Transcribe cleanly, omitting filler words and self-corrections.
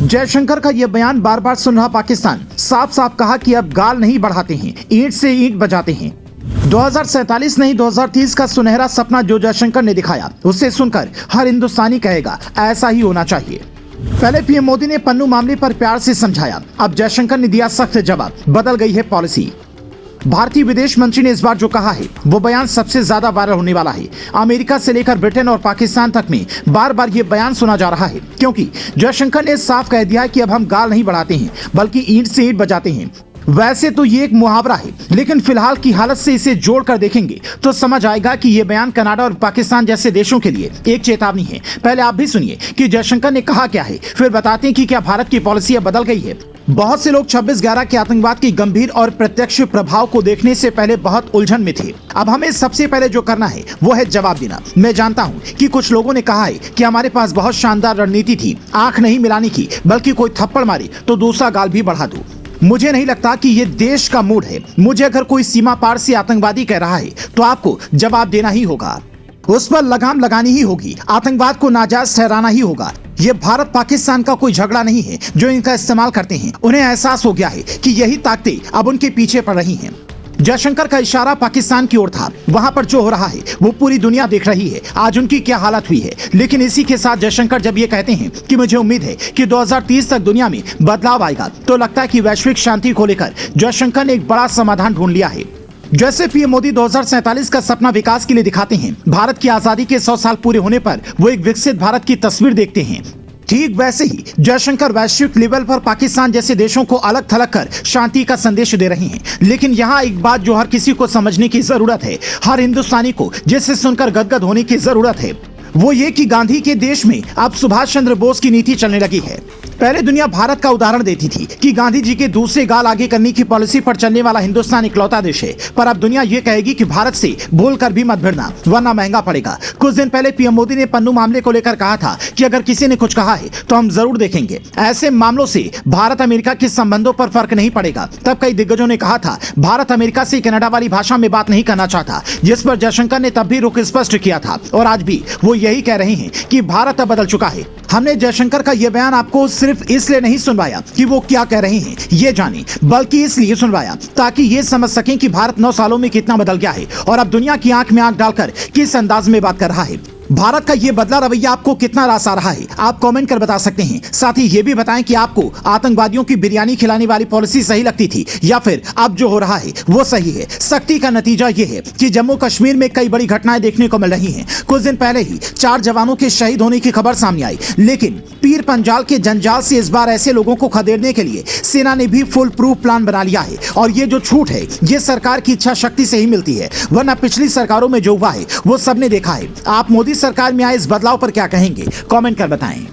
जयशंकर का यह बयान बार बार सुन रहा पाकिस्तान साफ साफ कहा कि अब गाल नहीं बढ़ाते हैं, ईंट से ईंट बजाते हैं। 2047 नहीं 2030 का सुनहरा सपना जो जयशंकर ने दिखाया, उसे सुनकर हर हिंदुस्तानी कहेगा ऐसा ही होना चाहिए। पहले पीएम मोदी ने पन्नू मामले पर प्यार से समझाया, अब जयशंकर ने दिया सख्त जवाब, बदल गई है पॉलिसी। भारतीय विदेश मंत्री ने इस बार जो कहा है वो बयान सबसे ज्यादा वायरल होने वाला है। अमेरिका से लेकर ब्रिटेन और पाकिस्तान तक में बार बार ये बयान सुना जा रहा है, क्योंकि जयशंकर ने साफ कह दिया है कि अब हम गाल नहीं बढ़ाते हैं बल्कि ईंट से ईंट बजाते हैं। वैसे तो ये एक मुहावरा है, लेकिन फिलहाल की हालत से इसे जोड़कर देखेंगे तो समझ आएगा कि ये बयान कनाडा और पाकिस्तान जैसे देशों के लिए एक चेतावनी है। पहले आप भी सुनिए कि जयशंकर ने कहा क्या है, फिर बताते हैं कि क्या भारत की पॉलिसी अब बदल गई है। बहुत से लोग 26/11 के आतंकवाद की गंभीर और प्रत्यक्ष प्रभाव को देखने से पहले बहुत उलझन में थे। अब हमें सबसे पहले जो करना है वो है जवाब देना। मैं जानता हूँ कि कुछ लोगों ने कहा है कि हमारे पास बहुत शानदार रणनीति थी, आंख नहीं मिलाने की, बल्कि कोई थप्पड़ मारे तो दूसरा गाल भी बढ़ा दो। मुझे नहीं लगता कि ये देश का मूड है। मुझे अगर कोई सीमा पार से आतंकवादी कह रहा है तो आपको जवाब देना ही होगा, उस पर लगाम लगानी ही होगी, आतंकवाद को नाजायज ठहराना ही होगा। ये भारत पाकिस्तान का कोई झगड़ा नहीं है जो इनका इस्तेमाल करते हैं। उन्हें एहसास हो गया है कि यही ताकतें अब उनके पीछे पड़ रही हैं। जयशंकर का इशारा पाकिस्तान की ओर था। वहां पर जो हो रहा है वो पूरी दुनिया देख रही है, आज उनकी क्या हालत हुई है। लेकिन इसी के साथ जयशंकर जब ये कहते हैं कि मुझे उम्मीद है कि 2030 तक दुनिया में बदलाव आएगा, तो लगता है कि वैश्विक शांति को लेकर जयशंकर ने एक बड़ा समाधान ढूंढ लिया है। जैसे पीएम मोदी 2047 का सपना विकास के लिए दिखाते हैं, भारत की आजादी के 100 साल पूरे होने पर वो एक विकसित भारत की तस्वीर देखते हैं, ठीक वैसे ही जयशंकर वैश्विक लेवल पर पाकिस्तान जैसे देशों को अलग थलग कर शांति का संदेश दे रहे हैं। लेकिन यहाँ एक बात जो हर किसी को समझने की जरूरत है, हर हिंदुस्तानी को जिसे सुनकर गदगद होने की जरूरत है, वो ये कि गांधी के देश में अब सुभाष चंद्र बोस की नीति चलने लगी है। पहले दुनिया भारत का उदाहरण देती थी कि गांधी जी के दूसरे गाल आगे करने की पॉलिसी पर चलने वाला हिंदुस्तान इकलौता देश है, पर अब दुनिया ये कहेगी कि भारत से भूल कर भी मत भिड़ना, वरना महंगा पड़ेगा। कुछ दिन पहले पीएम मोदी ने पन्नू मामले को लेकर कहा था कि अगर किसी ने कुछ कहा है तो हम जरूर देखेंगे। ऐसे मामलों से भारत अमेरिका के संबंधों पर फर्क नहीं पड़ेगा। तब कई दिग्गजों ने कहा था भारत अमेरिका से कनाडा वाली भाषा में बात नहीं करना चाहता, जिस पर जयशंकर ने तब भी रुख स्पष्ट किया था और आज भी वो यही कह रहे हैं कि भारत अब बदल चुका है। हमने जयशंकर का यह बयान आपको सिर्फ इसलिए नहीं सुनवाया कि वो क्या कह रहे हैं ये जाने, बल्कि इसलिए सुनवाया ताकि ये समझ सकें कि भारत 9 सालों में कितना बदल गया है और अब दुनिया की आंख में आंख डालकर किस अंदाज में बात कर रहा है। भारत का ये बदला रवैया आपको कितना रास आ रहा है, आप कमेंट कर बता सकते हैं। साथ ही ये भी बताएं कि आपको आतंकवादियों की बिरयानी खिलाने वाली पॉलिसी सही लगती थी या फिर अब जो हो रहा है वो सही है। सख्ती का नतीजा ये है कि जम्मू कश्मीर में कई बड़ी घटनाएं देखने को मिल रही हैं। कुछ दिन पहले ही 4 जवानों के शहीद होने की खबर सामने आई, लेकिन पीर पंजाल के जंजाल से इस बार ऐसे लोगों को खदेड़ने के लिए सेना ने भी फुल प्रूफ प्लान बना लिया है। और ये जो छूट है ये सरकार की इच्छा शक्ति से ही मिलती है, वरना पिछली सरकारों में जो हुआ है वो सबने देखा है। आप मोदी सरकार में आए इस बदलाव पर क्या कहेंगे, कमेंट कर बताएं।